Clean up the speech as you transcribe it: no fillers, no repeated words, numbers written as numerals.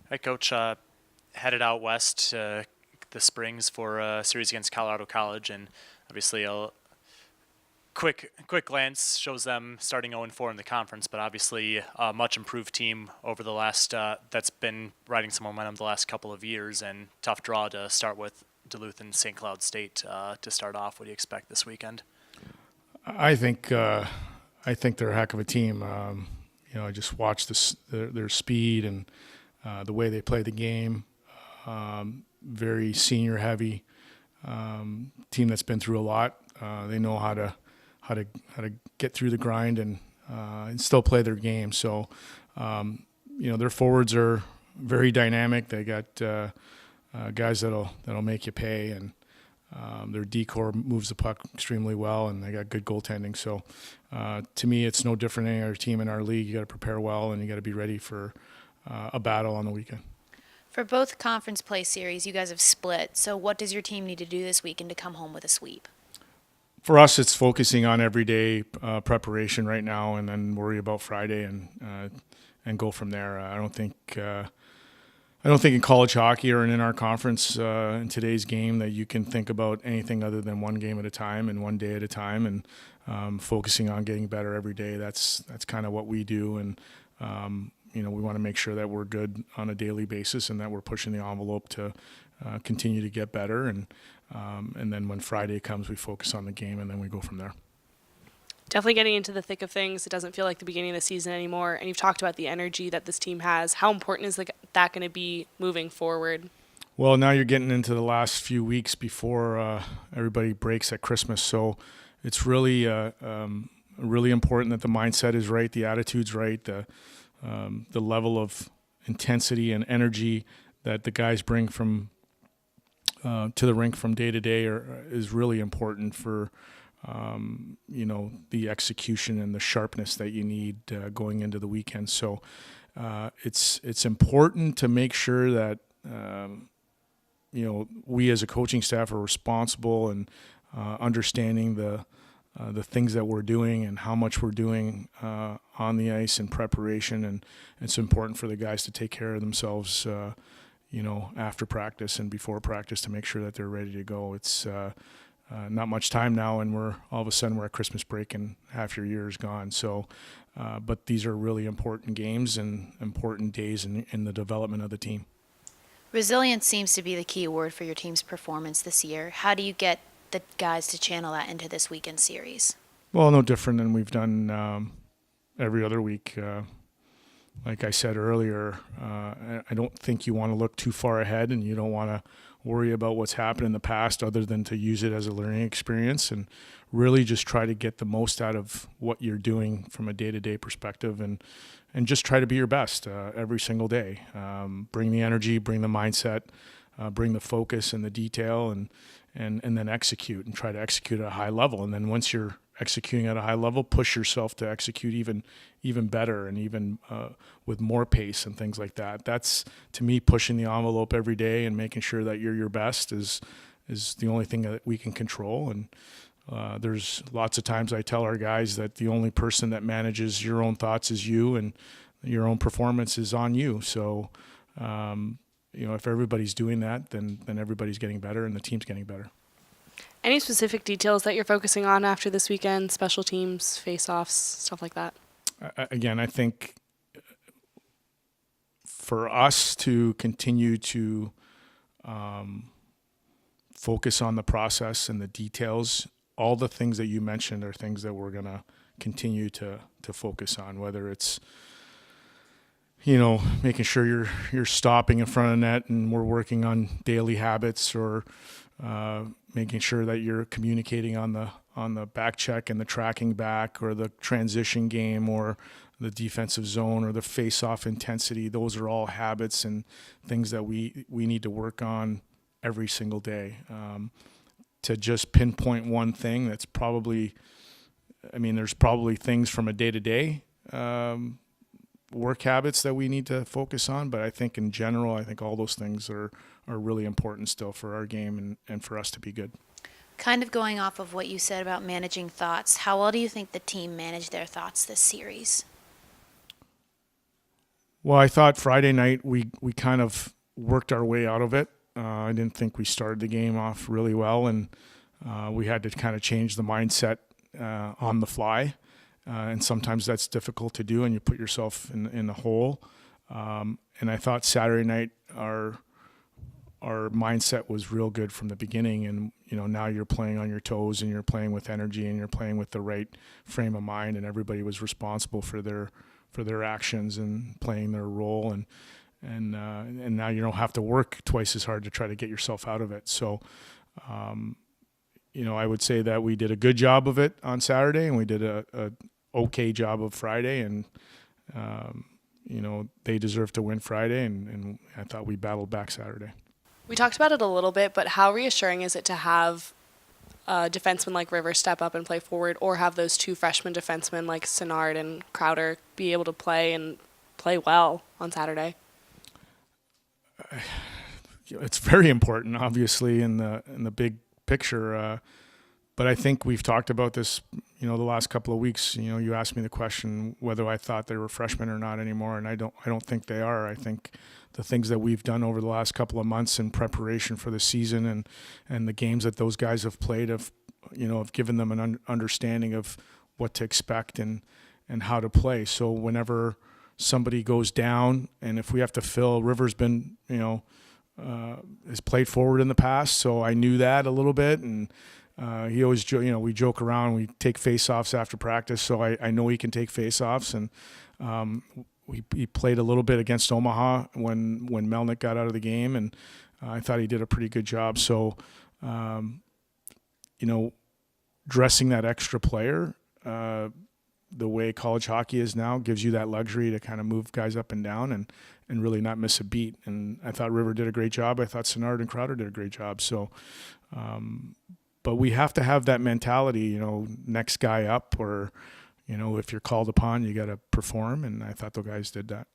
Hi, Coach. Headed out west to the Springs for a series against Colorado College, and obviously a quick glance shows them starting 0-4 in the conference, but obviously a much improved team over the last that's been riding some momentum the last couple of years, and tough draw to start with Duluth and St. Cloud State to start off. What do you expect this weekend? I think I think they're a heck of a team. I just watched their speed and the way they play the game. Very senior heavy team that's been through a lot. They know how to get through the grind and still play their game. So their forwards are very dynamic. They got guys that'll make you pay, and their D-core moves the puck extremely well, and they got good goaltending. So to me, it's no different than any other team in our league. You got to prepare well, and you got to be ready for a battle on the weekend. For both conference play series, you guys have split. So what does your team need to do this weekend to come home with a sweep? For us, it's focusing on everyday preparation right now, and then worry about Friday and go from there. I don't think in college hockey or in our conference in today's game that you can think about anything other than one game at a time and one day at a time, and focusing on getting better every day. That's kind of what we do, and we want to make sure that we're good on a daily basis and that we're pushing the envelope to continue to get better. And then when Friday comes, we focus on the game, and then we go from there. Definitely getting into the thick of things. It doesn't feel like the beginning of the season anymore. And you've talked about the energy that this team has. How important is that going to be moving forward? Well, now you're getting into the last few weeks before everybody breaks at Christmas. So it's really important that the mindset is right, the attitude's right, the level of intensity and energy that the guys bring from to the rink from day to day is really important for the execution and the sharpness that you need going into the weekend. So it's important to make sure that we as a coaching staff are responsible and understanding the things that we're doing and how much we're doing on the ice in preparation. And it's important for the guys to take care of themselves after practice and before practice to make sure that they're ready to go. It's not much time now, and we're all of a sudden we're at Christmas break and half your year is gone. So, but these are really important games and important days in the development of the team. Resilience seems to be the key word for your team's performance this year. How do you get the guys to channel that into this weekend series? Well, no different than we've done every other week. Like I said earlier, I don't think you want to look too far ahead, and you don't want to worry about what's happened in the past other than to use it as a learning experience and really just try to get the most out of what you're doing from a day-to-day perspective, and just try to be your best every single day. Bring the energy, bring the mindset, bring the focus and the detail, and then execute and try to execute at a high level. And then once you're executing at a high level, push yourself to execute even better and even with more pace and things like that. That's, to me, pushing the envelope every day and making sure that you're your best is the only thing that we can control. And there's lots of times I tell our guys that the only person that manages your own thoughts is you, and your own performance is on you. So if everybody's doing that, then everybody's getting better and the team's getting better. Any specific details that you're focusing on after this weekend? Special teams, face-offs, stuff like that? Again, I think for us to continue to focus on the process and the details, all the things that you mentioned are things that we're going to continue to focus on, whether it's making sure you're stopping in front of net, and we're working on daily habits, or making sure that you're communicating on the back check and the tracking back, or the transition game, or the defensive zone, or the face-off intensity. Those are all habits and things that we need to work on every single day. To just pinpoint one thing, that's probably, there's probably things from a day-to-day work habits that we need to focus on, but I think in general, I think all those things are really important still for our game and for us to be good. Kind of going off of what you said about managing thoughts, how well do you think the team managed their thoughts this series? Well, I thought Friday night we kind of worked our way out of it. I didn't think we started the game off really well, and we had to kind of change the mindset on the fly. And sometimes that's difficult to do, and you put yourself in a hole. And I thought Saturday night our mindset was real good from the beginning, and now you're playing on your toes, and you're playing with energy, and you're playing with the right frame of mind, and everybody was responsible for their actions and playing their role, and now you don't have to work twice as hard to try to get yourself out of it. So, I would say that we did a good job of it on Saturday, and we did a okay job of Friday, and they deserve to win Friday, and I thought we battled back Saturday. We talked about it a little bit, but how reassuring is it to have a defenseman like Rivers step up and play forward, or have those two freshman defensemen like Senard and Crowder be able to play and play well on Saturday? It's very important, obviously, in the big picture. But I think we've talked about this, the last couple of weeks. You asked me the question whether I thought they were freshmen or not anymore, and I don't think they are. I think the things that we've done over the last couple of months in preparation for the season and the games that those guys have played have given them an understanding of what to expect and how to play. So whenever somebody goes down, and if we have to fill, Rivers been has played forward in the past, so I knew that a little bit, and he always, we joke around, we take face-offs after practice, so I know he can take face-offs, and he played a little bit against Omaha when Melnick got out of the game, and I thought he did a pretty good job. So, dressing that extra player, the way college hockey is now, gives you that luxury to kind of move guys up and down and really not miss a beat. And I thought River did a great job. I thought Senard and Crowder did a great job. So, but we have to have that mentality, next guy up, or, if you're called upon, you got to perform. And I thought the guys did that.